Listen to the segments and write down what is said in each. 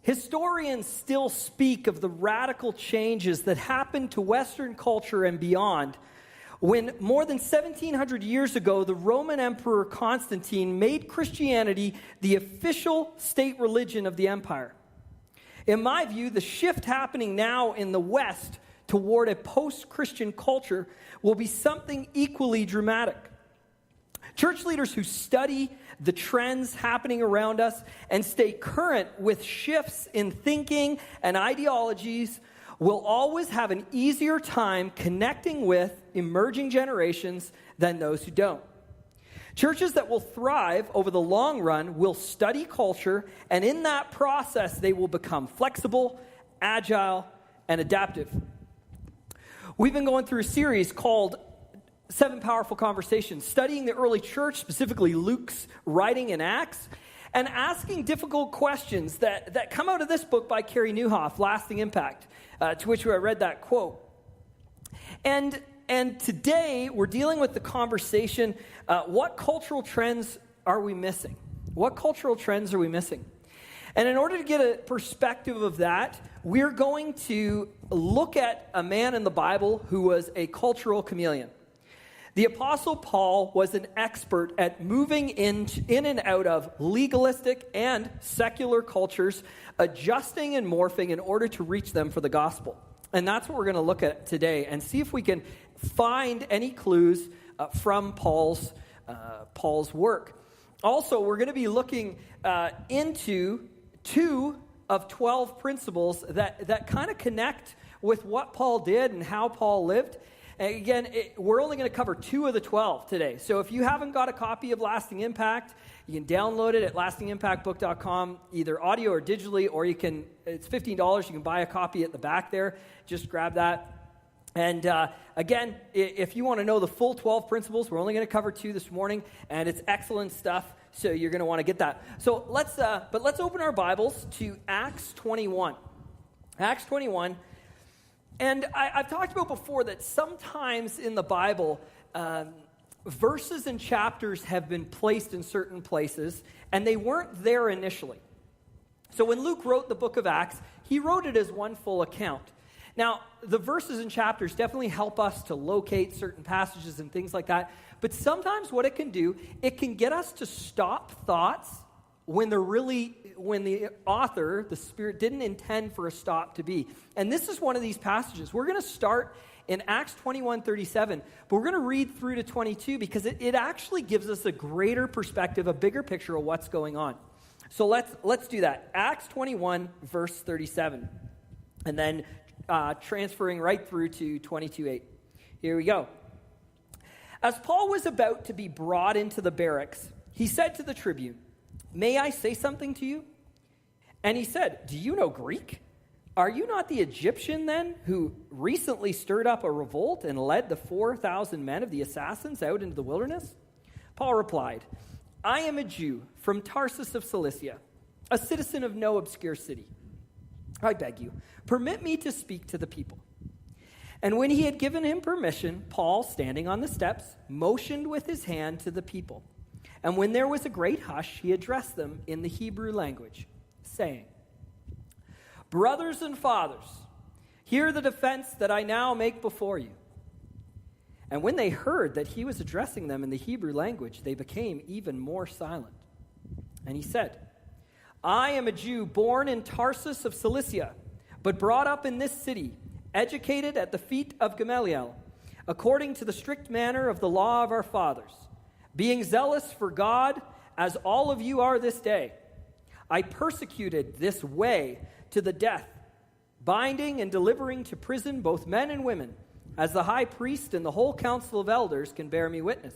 Historians still speak of the radical changes that happened to Western culture and beyond when more than 1,700 years ago, the Roman Emperor Constantine made Christianity the official state religion of the empire. In my view, the shift happening now in the West toward a post-Christian culture will be something equally dramatic. Church leaders who study the trends happening around us and stay current with shifts in thinking and ideologies will always have an easier time connecting with emerging generations than those who don't. Churches that will thrive over the long run will study culture, and in that process, they will become flexible, agile, and adaptive. We've been going through a series called 7 Powerful Conversations, studying the early church, specifically Luke's writing in Acts, and asking difficult questions that come out of this book by Carey Nieuwhof, Lasting Impact, to which I read that quote. And today, we're dealing with the conversation, what cultural trends are we missing? What cultural trends are we missing? And in order to get a perspective of that, we're going to look at a man in the Bible who was a cultural chameleon. The Apostle Paul was an expert at moving in and out of legalistic and secular cultures, adjusting and morphing in order to reach them for the gospel. And that's what we're going to look at today and see if we can find any clues from Paul's work. Also, we're going to be looking into 2 of 12 principles that kind of connect with what Paul did and how Paul lived. And again, we're only going to cover 2 of the 12 today. So if you haven't got a copy of Lasting Impact, you can download it at lastingimpactbook.com, either audio or digitally, or it's $15. You can buy a copy at the back there. Just grab that. And again, if you want to know the full 12 principles, we're only going to cover 2 this morning, and it's excellent stuff, so you're going to want to get that. So let's open our Bibles to Acts 21. Acts 21. And I've talked about before that sometimes in the Bible, verses and chapters have been placed in certain places, and they weren't there initially. So when Luke wrote the book of Acts, he wrote it as one full account. Now, the verses and chapters definitely help us to locate certain passages and things like that, but sometimes what it can do, it can get us to stop thoughts when the author, the Spirit, didn't intend for a stop to be. And this is one of these passages. We're going to start in Acts 21:37, but we're going to read through to 22 because it actually gives us a greater perspective, a bigger picture of what's going on. So let's do that. Acts 21, verse 37, and then transferring right through to 22:8. Here we go. As Paul was about to be brought into the barracks, he said to the tribune, "May I say something to you?" And he said, "Do you know Greek? Are you not the Egyptian then who recently stirred up a revolt and led the 4,000 men of the assassins out into the wilderness?" Paul replied, "I am a Jew from Tarsus of Cilicia, a citizen of no obscure city. I beg you, permit me to speak to the people." And when he had given him permission, Paul, standing on the steps, motioned with his hand to the people. And when there was a great hush, he addressed them in the Hebrew language, saying, "Brothers and fathers, hear the defense that I now make before you." And when they heard that he was addressing them in the Hebrew language, they became even more silent. And he said, "I am a Jew born in Tarsus of Cilicia, but brought up in this city, educated at the feet of Gamaliel, according to the strict manner of the law of our fathers, being zealous for God, as all of you are this day. I persecuted this way to the death, binding and delivering to prison both men and women, as the high priest and the whole council of elders can bear me witness.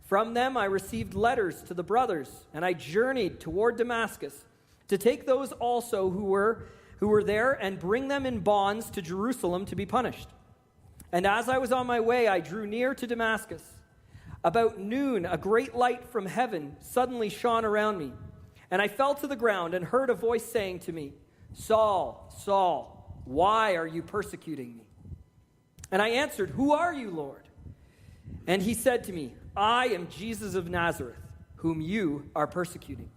From them I received letters to the brothers, and I journeyed toward Damascus to take those also who were there and bring them in bonds to Jerusalem to be punished. And as I was on my way, I drew near to Damascus. About noon, a great light from heaven suddenly shone around me, and I fell to the ground and heard a voice saying to me, 'Saul, Saul, why are you persecuting me?' And I answered, 'Who are you, Lord?' And he said to me, 'I am Jesus of Nazareth, whom you are persecuting.'"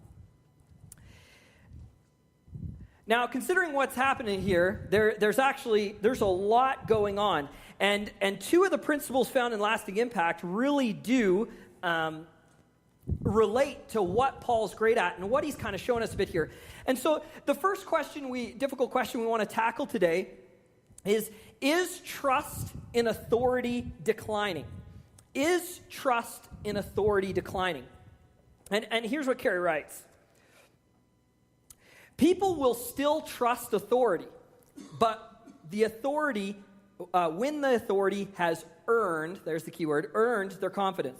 Now, considering what's happening here, there's a lot going on. And two of the principles found in lasting impact really do relate to what Paul's great at and what he's kind of showing us a bit here. And so the first difficult question we want to tackle today is trust in authority declining? Is trust in authority declining? And here's what Carrie writes. People will still trust authority, but the authority, when the authority has earned, there's the key word, earned their confidence.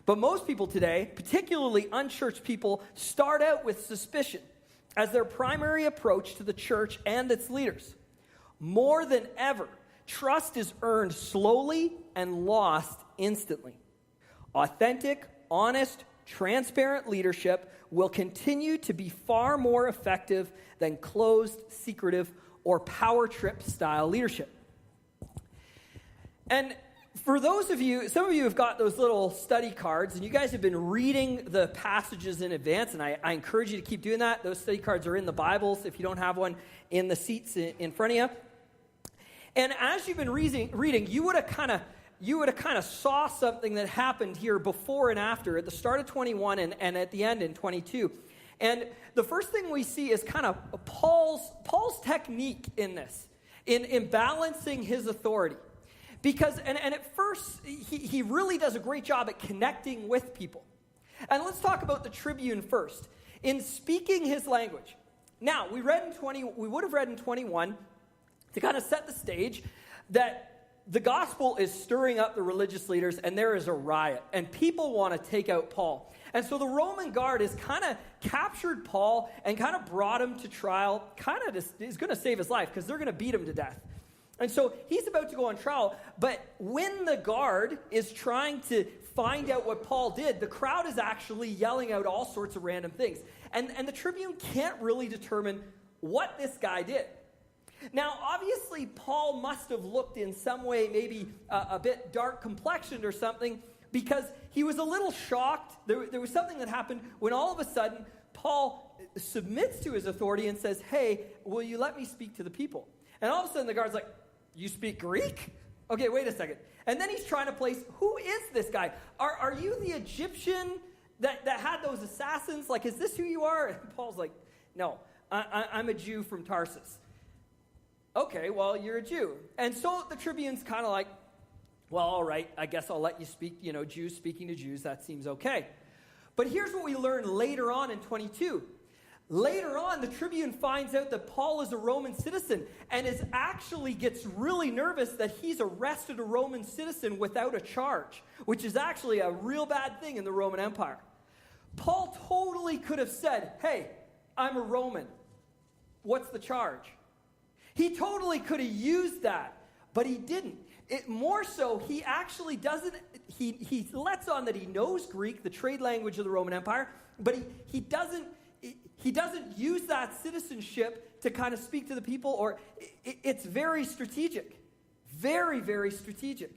But most people today, particularly unchurched people, start out with suspicion as their primary approach to the church and its leaders. More than ever, trust is earned slowly and lost instantly. Authentic, honest, transparent leadership will continue to be far more effective than closed, secretive, or power trip style leadership. And for those of you, some of you have got those little study cards, and you guys have been reading the passages in advance, and I encourage you to keep doing that. Those study cards are in the Bibles, if you don't have one, in the seats in front of you. And as you've been reading, you would have kind of saw something that happened here before and after, at the start of 21 and at the end in 22. And the first thing we see is kind of Paul's technique in this, in balancing his authority. Because, and at first, he really does a great job at connecting with people. And let's talk about the tribune first. In speaking his language. Now, we would have read in 21, to kind of set the stage, that the gospel is stirring up the religious leaders, and there is a riot, and people want to take out Paul. And so the Roman guard has kind of captured Paul and kind of brought him to trial, is going to save his life, because they're going to beat him to death. And so he's about to go on trial, but when the guard is trying to find out what Paul did, the crowd is actually yelling out all sorts of random things. And the tribune can't really determine what this guy did. Now, obviously, Paul must have looked in some way maybe a bit dark complexioned or something, because he was a little shocked. There was something that happened when all of a sudden Paul submits to his authority and says, "Hey, will you let me speak to the people?" And all of a sudden the guard's like, "You speak Greek? Okay, wait a second." And then he's trying to place, who is this guy? Are you the Egyptian that had those assassins? Like, is this who you are? And Paul's like, "No, I'm a Jew from Tarsus." "Okay, well, you're a Jew." And so the tribune's kind of like, "Well, all right, I guess I'll let you speak, Jews speaking to Jews, that seems okay." But here's what we learn later on in 22. Later on, the tribune finds out that Paul is a Roman citizen and gets really nervous that he's arrested a Roman citizen without a charge, which is actually a real bad thing in the Roman Empire. Paul totally could have said, "Hey, I'm a Roman. What's the charge?" He totally could have used that, but he didn't. More so, he actually doesn't, he lets on that he knows Greek, the trade language of the Roman Empire, but he doesn't use that citizenship to kind of speak to the people, or it's very strategic. Very, very strategic.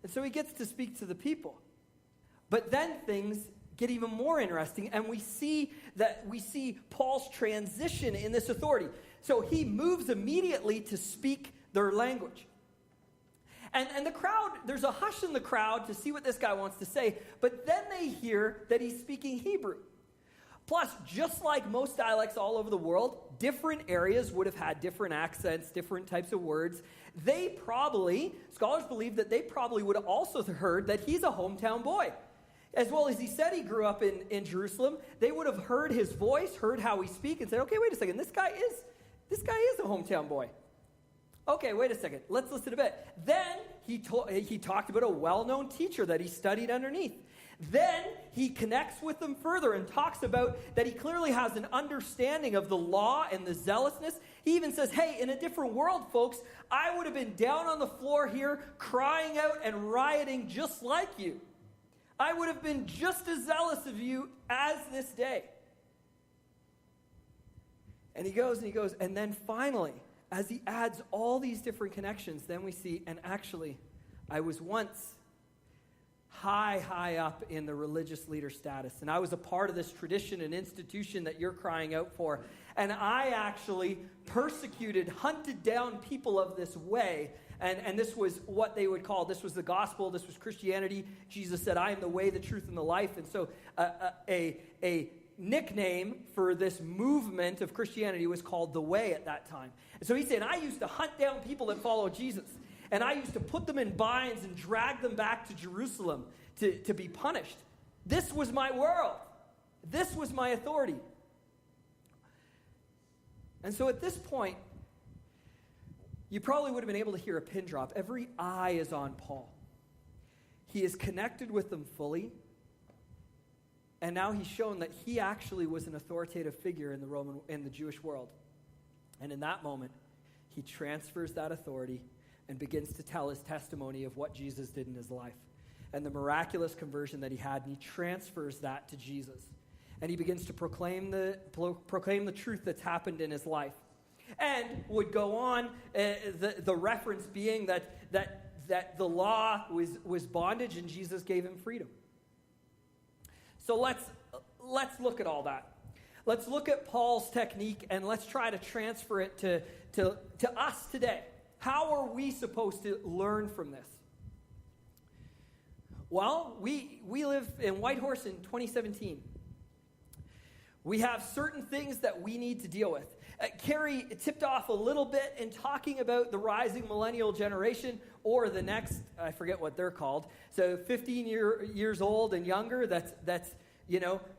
And so he gets to speak to the people. But then things get even more interesting, and we see Paul's transition in this authority. So he moves immediately to speak their language. And the crowd, there's a hush in the crowd to see what this guy wants to say, but then they hear that he's speaking Hebrew. Plus, just like most dialects all over the world, different areas would have had different accents, different types of words. Scholars believe that they probably would have also heard that he's a hometown boy. As well as he said he grew up in Jerusalem, they would have heard his voice, heard how he speaks, and said, "Okay, wait a second, this guy is a hometown boy. Okay, wait a second, let's listen a bit." Then he talked about a well-known teacher that he studied underneath. Then he connects with them further and talks about that he clearly has an understanding of the law and the zealousness. He even says, "Hey, in a different world, folks, I would have been down on the floor here crying out and rioting just like you. I would have been just as zealous of you as this day." And he goes, and then finally, as he adds all these different connections, then we see, "And actually, I was once high up in the religious leader status. And I was a part of this tradition and institution that you're crying out for. And I actually persecuted, hunted down people of this way. And this was what they would call, this was the gospel, this was Christianity. Jesus said, I am the way, the truth, and the life. And so a nickname for this movement of Christianity was called the Way at that time. And so he said, I used to hunt down people that follow Jesus. And I used to put them in binds and drag them back to Jerusalem to be punished. This was my world. This was my authority. And so at this point, you probably would have been able to hear a pin drop. Every eye is on Paul. He is connected with them fully. And now he's shown that he actually was an authoritative figure in the Jewish world. And in that moment, he transfers that authority and begins to tell his testimony of what Jesus did in his life and the miraculous conversion that he had, and he transfers that to Jesus. And he begins to proclaim the truth that's happened in his life. And would go on, the reference being that the law was bondage and Jesus gave him freedom. So let's look at all that. Let's look at Paul's technique and let's try to transfer it to us today. How are we supposed to learn from this? Well, we live in Whitehorse in 2017. We have certain things that we need to deal with. Carrie tipped off a little bit in talking about the rising millennial generation, or the next, I forget what they're called. So 15 years old and younger, that's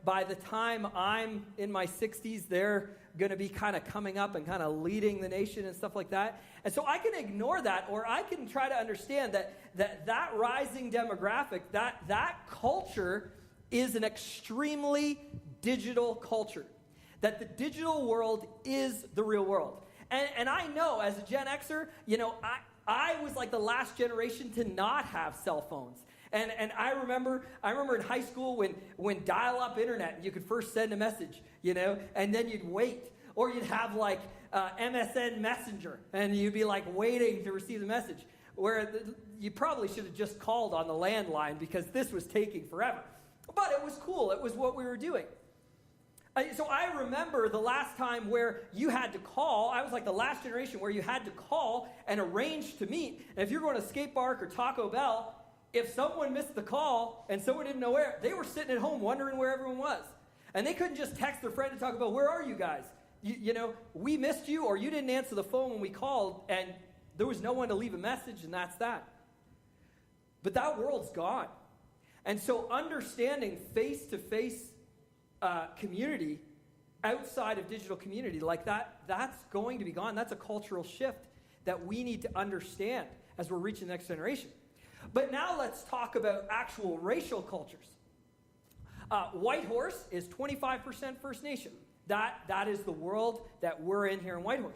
by the time I'm in my 60s, they're going to be kind of coming up and kind of leading the nation and stuff like that. And so I can ignore that, or I can try to understand that rising demographic, that culture is an extremely digital culture. That the digital world is the real world. And I know as a Gen Xer, I was like the last generation to not have cell phones. And I remember in high school when dial-up internet, you could first send a message, and then you'd wait. Or you'd have like MSN Messenger, and you'd be like waiting to receive the message. Where you probably should have just called on the landline because this was taking forever. But it was cool. It was what we were doing. So I remember the last time where you had to call. I was like the last generation where you had to call and arrange to meet. And if you're going to Skate Park or Taco Bell, if someone missed the call and someone didn't know where, they were sitting at home wondering where everyone was. And they couldn't just text their friend and talk about, where are you guys? We missed you, or you didn't answer the phone when we called, and there was no one to leave a message, and that's that. But that world's gone. And so understanding face-to-face community outside of digital community like that's going to be gone. That's a cultural shift that we need to understand as we're reaching the next generation. But now let's talk about actual racial cultures. Whitehorse is 25% First Nation. That is the world that we're in here in Whitehorse.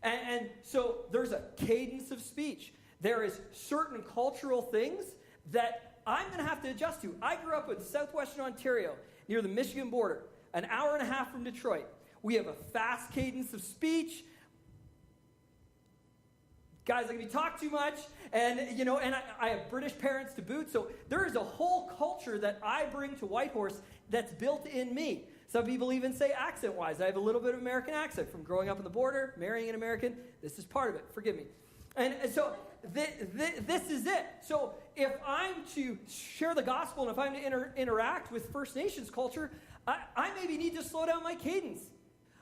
And so there's a cadence of speech. There is certain cultural things that I'm going to have to adjust to. I grew up in southwestern Ontario, near the Michigan border, an hour and a half from Detroit. We have a fast cadence of speech. Guys like me talk too much, and I have British parents to boot, so there is a whole culture that I bring to Whitehorse that's built in me. Some people even say accent-wise. I have a little bit of American accent from growing up on the border, marrying an American. This is part of it. Forgive me. And so this is it. So if I'm to share the gospel and if I'm to interact with First Nations culture, I maybe need to slow down my cadence.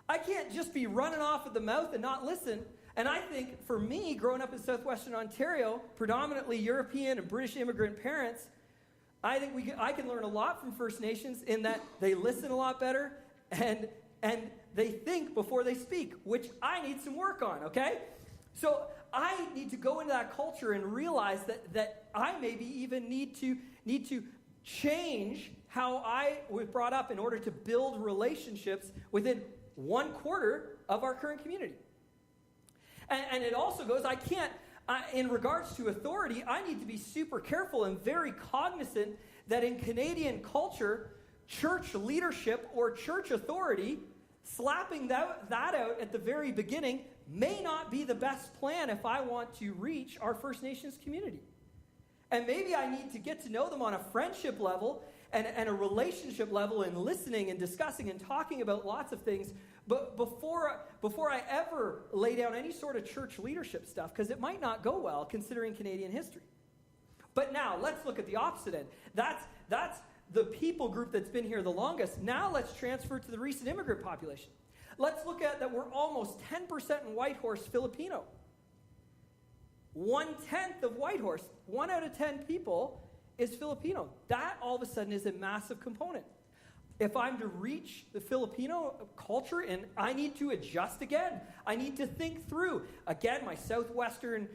I can't just be running off at the mouth and not listen. And I think for me, growing up in southwestern Ontario, predominantly European and British immigrant parents, I think I can learn a lot from First Nations in that they listen a lot better and they think before they speak, which I need some work on, okay? So I need to go into that culture and realize that I maybe even need to change how I was brought up in order to build relationships within 1/4 of our current community. And it also goes, in regards to authority, I need to be super careful and very cognizant that in Canadian culture, church leadership or church authority, slapping that out at the very beginning may not be the best plan if I want to reach our First Nations community. And maybe I need to get to know them on a friendship level and a relationship level and listening and discussing and talking about lots of things. But before I ever lay down any sort of church leadership stuff, because it might not go well considering Canadian history. But now let's look at the opposite end. That's the people group that's been here the longest. Now let's transfer to the recent immigrant population. Let's look at that we're almost 10% in Whitehorse Filipino. 1/10 of Whitehorse, 1 out of 10 people is Filipino. That all of a sudden is a massive component. If I'm to reach the Filipino culture and I need to adjust again, I need to think through, again, my southwestern,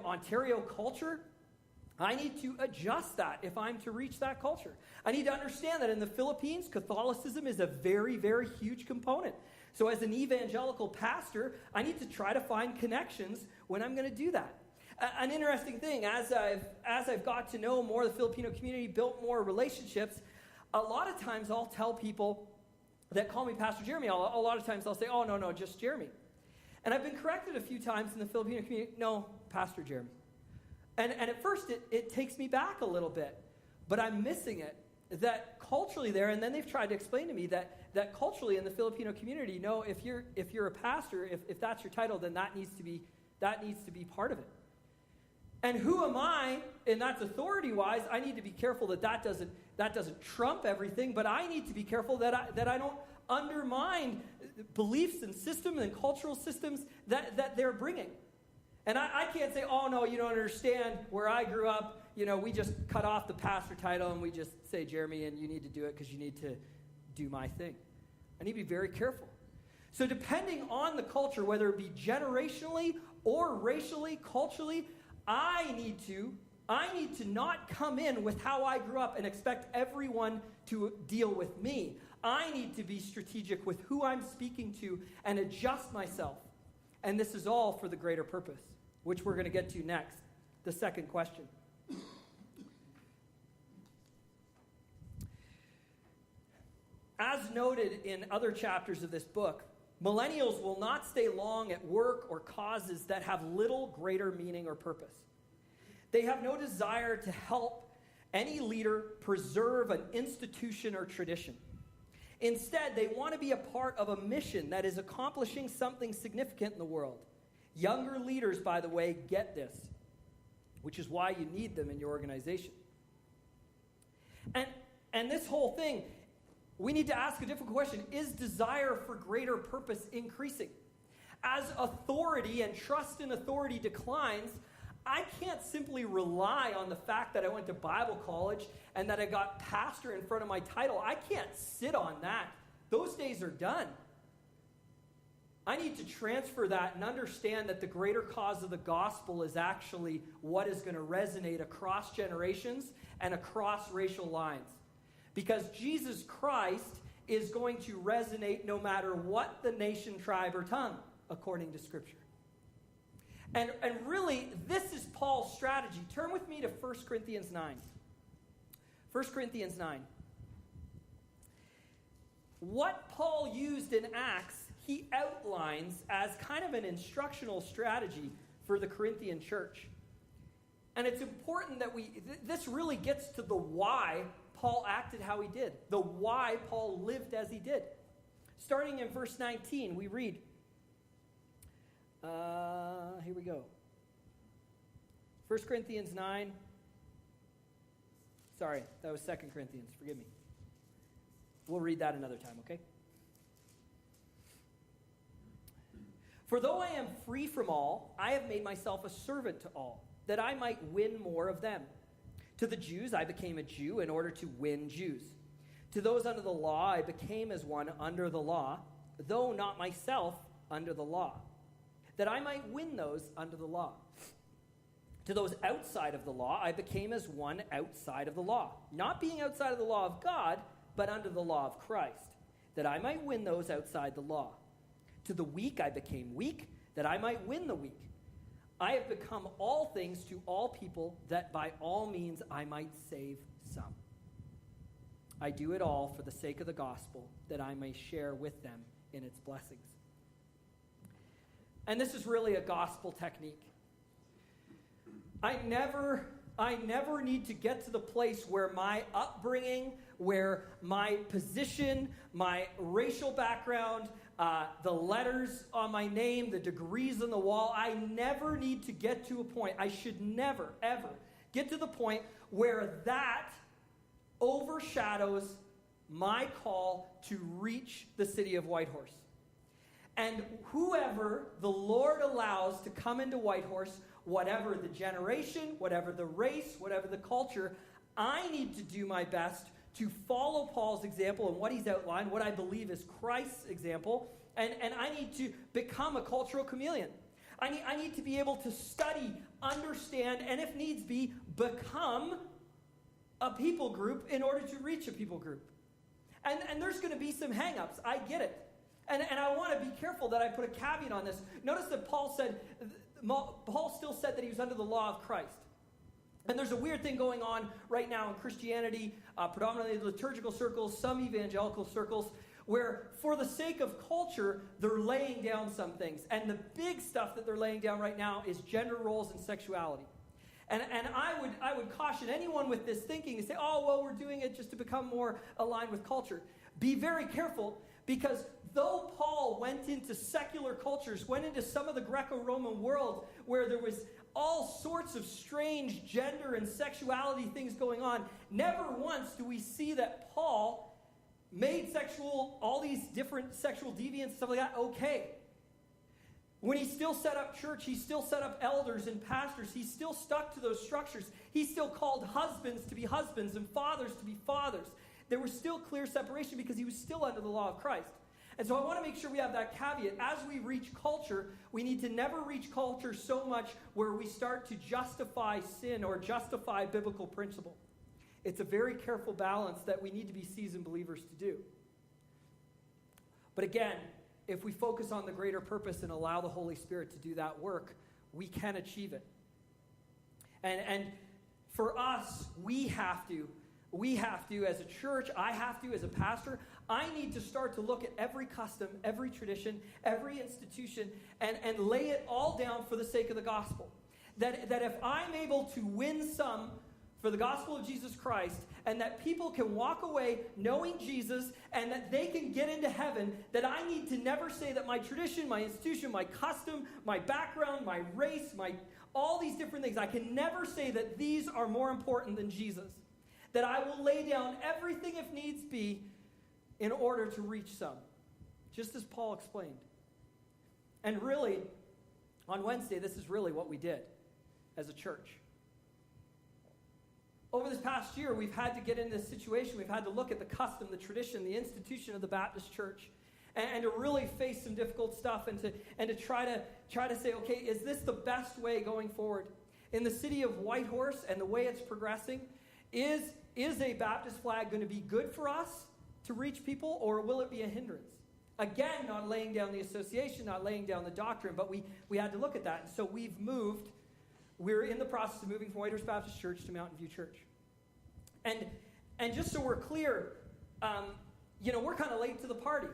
Ontario culture, I need to adjust that if I'm to reach that culture. I need to understand that in the Philippines, Catholicism is a very, very huge component. So as an evangelical pastor, I need to try to find connections when I'm going to do that. An interesting thing, as I've got to know more of the Filipino community, built more relationships, a lot of times I'll tell people that call me Pastor Jeremy, a lot of times I'll say, oh, no, just Jeremy. And I've been corrected a few times in the Filipino community, no, Pastor Jeremy. And at first it takes me back a little bit, but I'm missing it, that culturally there, and then they've tried to explain to me that culturally in the Filipino community, no, if you're a pastor, if that's your title, then that needs to be part of it. And who am I? And that's authority-wise. I need to be careful that doesn't trump everything. But I need to be careful that I don't undermine beliefs and systems and cultural systems that they're bringing. And I can't say, oh no, you don't understand. Where I grew up, we just cut off the pastor title and we just say, Jeremy, and you need to do it because you need to do my thing. I need to be very careful. So depending on the culture, whether it be generationally or racially, culturally, I need to not come in with how I grew up and expect everyone to deal with me. I need to be strategic with who I'm speaking to and adjust myself. And this is all for the greater purpose, which we're going to get to next, the second question. As noted in other chapters of this book, millennials will not stay long at work or causes that have little greater meaning or purpose. They have no desire to help any leader preserve an institution or tradition. Instead, they want to be a part of a mission that is accomplishing something significant in the world. Younger leaders, by the way, get this, which is why you need them in your organization. And this whole thing, we need to ask a difficult question. Is desire for greater purpose increasing? As authority and trust in authority declines, I can't simply rely on the fact that I went to Bible college and that I got pastor in front of my title. I can't sit on that. Those days are done. I need to transfer that and understand that the greater cause of the gospel is actually what is going to resonate across generations and across racial lines. Because Jesus Christ is going to resonate no matter what the nation, tribe, or tongue, according to Scripture. And really, this is Paul's strategy. Turn with me to 1 Corinthians 9. 1 Corinthians 9. What Paul used in Acts, he outlines as kind of an instructional strategy for the Corinthian church. And it's important that this really gets to the why Paul acted how he did, the why Paul lived as he did. Starting in verse 19, we read, here we go. 1 Corinthians 9. Sorry, that was 2 Corinthians. Forgive me. We'll read that another time, okay? For though I am free from all, I have made myself a servant to all, that I might win more of them. To the Jews I became a Jew in order to win Jews. To those under the law I became as one under the law, though not myself under the law, that I might win those under the law. To those outside of the law, I became as one outside of the law, not being outside of the law of God, but under the law of Christ, that I might win those outside the law. To the weak I became weak, that I might win the weak. I have become all things to all people, that by all means I might save some. I do it all for the sake of the gospel, that I may share with them in its blessings. And this is really a gospel technique. I never need to get to the place where my upbringing, where my position, my racial background, the letters on my name, the degrees on the wall, I never need to get to a point, I should never, ever get to the point where that overshadows my call to reach the city of Whitehorse. And whoever the Lord allows to come into Whitehorse, whatever the generation, whatever the race, whatever the culture, I need to do my best to follow Paul's example and what he's outlined, what I believe is Christ's example, and I need to become a cultural chameleon. I need to be able to study, understand, and if needs be, become a people group in order to reach a people group. And there's going to be some hang-ups. I get it. And I want to be careful that I put a caveat on this. Notice that Paul still said that he was under the law of Christ. And there's a weird thing going on right now in Christianity, predominantly liturgical circles, some evangelical circles, where for the sake of culture, they're laying down some things. And the big stuff that they're laying down right now is gender roles and sexuality. And I would caution anyone with this thinking to say, oh, well, we're doing it just to become more aligned with culture. Be very careful, because though Paul went into secular cultures, went into some of the Greco-Roman world where there was all sorts of strange gender and sexuality things going on, never once do we see that Paul made all these different sexual deviants, stuff like that, okay. When he still set up church, he still set up elders and pastors. He still stuck to those structures. He still called husbands to be husbands and fathers to be fathers. There was still clear separation because he was still under the law of Christ. And so I want to make sure we have that caveat. As we reach culture, we need to never reach culture so much where we start to justify sin or justify biblical principle. It's a very careful balance that we need to be seasoned believers to do. But again, if we focus on the greater purpose and allow the Holy Spirit to do that work, we can achieve it. And for us, we have to, as a church, I have to, as a pastor, I need to start to look at every custom, every tradition, every institution, and lay it all down for the sake of the gospel. That if I'm able to win some for the gospel of Jesus Christ, and that people can walk away knowing Jesus, and that they can get into heaven, that I need to never say that my tradition, my institution, my custom, my background, my race, all these different things, I can never say that these are more important than Jesus. That I will lay down everything if needs be in order to reach some. Just as Paul explained. And really, on Wednesday, this is really what we did as a church. Over this past year, we've had to get in this situation. We've had to look at the custom, the tradition, the institution of the Baptist church, and to really face some difficult stuff, and to try to say, okay, is this the best way going forward? In the city of Whitehorse and the way it's progressing, is a Baptist flag going to be good for us to reach people, or will it be a hindrance? Again, not laying down the association, not laying down the doctrine, but we had to look at that. And so we're in the process of moving from Whitehorse Baptist Church to Mountain View Church. And just so we're clear, we're kind of late to the party.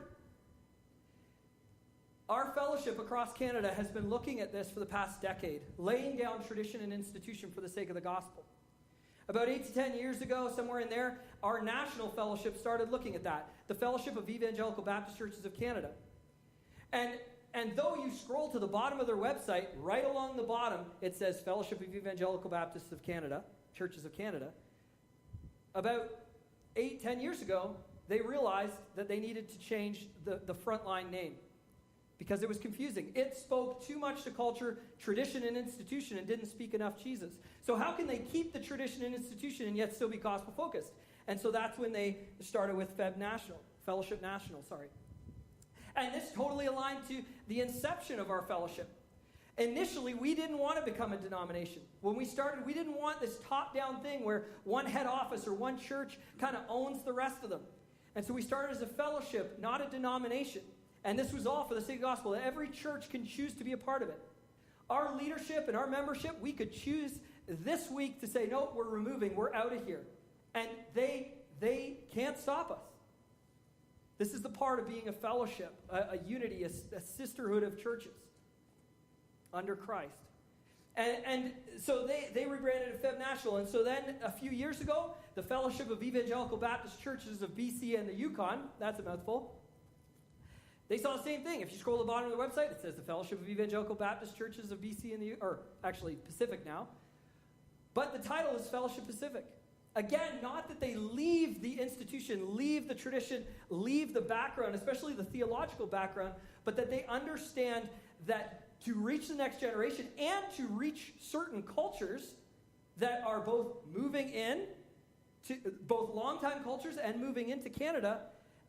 Our fellowship across Canada has been looking at this for the past decade, laying down tradition and institution for the sake of the gospel. About 8 to 10 years ago, somewhere in there, our national fellowship started looking at that, the Fellowship of Evangelical Baptist Churches of Canada. And though you scroll to the bottom of their website, right along the bottom, it says Fellowship of Evangelical Baptists of Canada, Churches of Canada. About 8-10 years ago, they realized that they needed to change the frontline name because it was confusing. It spoke too much to culture, tradition, and institution and didn't speak enough Jesus. So how can they keep the tradition and institution and yet still be gospel-focused? And so that's when they started with Fellowship National. And this totally aligned to the inception of our fellowship. Initially, we didn't want to become a denomination. When we started, we didn't want this top-down thing where one head office or one church kind of owns the rest of them. And so we started as a fellowship, not a denomination. And this was all for the sake of the gospel. Every church can choose to be a part of it. Our leadership and our membership, we could choose this week to say, no, we're removing, we're out of here. And they can't stop us. This is the part of being a fellowship, a unity, a sisterhood of churches under Christ. And so they rebranded it Feb National. And so then a few years ago, the Fellowship of Evangelical Baptist Churches of BC and the Yukon, that's a mouthful, they saw the same thing. If you scroll to the bottom of the website, it says the Fellowship of Evangelical Baptist Churches of BC and or actually Pacific now. But the title is Fellowship Pacific. Again, not that they leave the institution, leave the tradition, leave the background, especially the theological background, but that they understand that to reach the next generation and to reach certain cultures that are both moving in, to both longtime cultures and moving into Canada,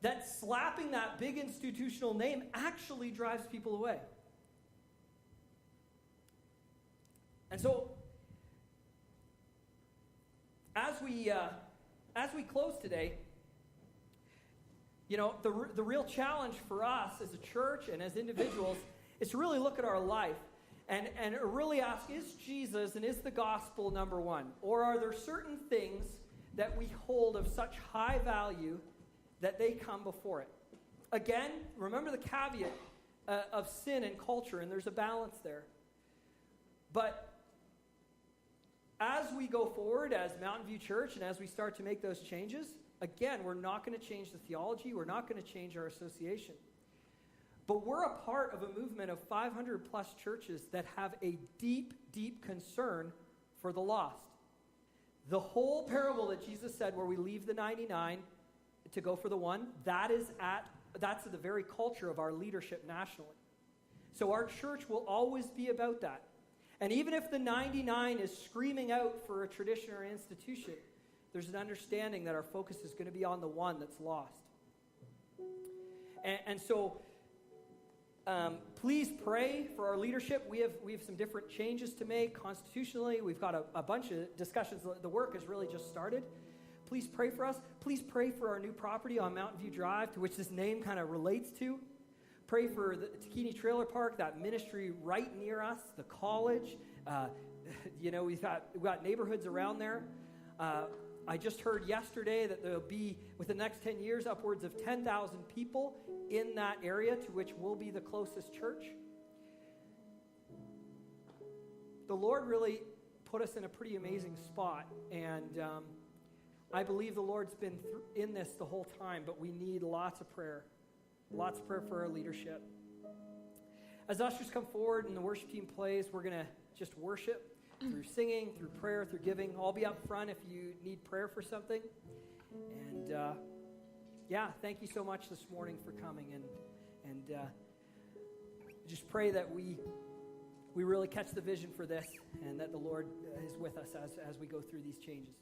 that slapping that big institutional name actually drives people away. And so, as we close today, the real challenge for us as a church and as individuals is to really look at our life and really ask, is Jesus and is the gospel number one? Or are there certain things that we hold of such high value that they come before it? Again, remember the caveat of sin and culture, and there's a balance there. But as we go forward as Mountain View Church and as we start to make those changes, again, we're not going to change the theology. We're not going to change our association. But we're a part of a movement of 500 plus churches that have a deep, deep concern for the lost. The whole parable that Jesus said where we leave the 99 to go for the one, that's the very culture of our leadership nationally. So our church will always be about that. And even if the 99 is screaming out for a tradition or an institution, there's an understanding that our focus is going to be on the one that's lost. And so please pray for our leadership. We have some different changes to make constitutionally. We've got a bunch of discussions. The work has really just started. Please pray for us. Please pray for our new property on Mountain View Drive, to which this name kind of relates to. Pray for the Takini Trailer Park, that ministry right near us, the college. We've got neighborhoods around there. I just heard yesterday that there'll be, within the next 10 years, upwards of 10,000 people in that area to which we'll be the closest church. The Lord really put us in a pretty amazing spot, and I believe the Lord's been in this the whole time, but we need lots of prayer. Lots of prayer for our leadership. As ushers come forward and the worship team plays, we're going to just worship through singing, through prayer, through giving. I'll be up front if you need prayer for something. And thank you so much this morning for coming. And just pray that we really catch the vision for this and that the Lord is with us as we go through these changes.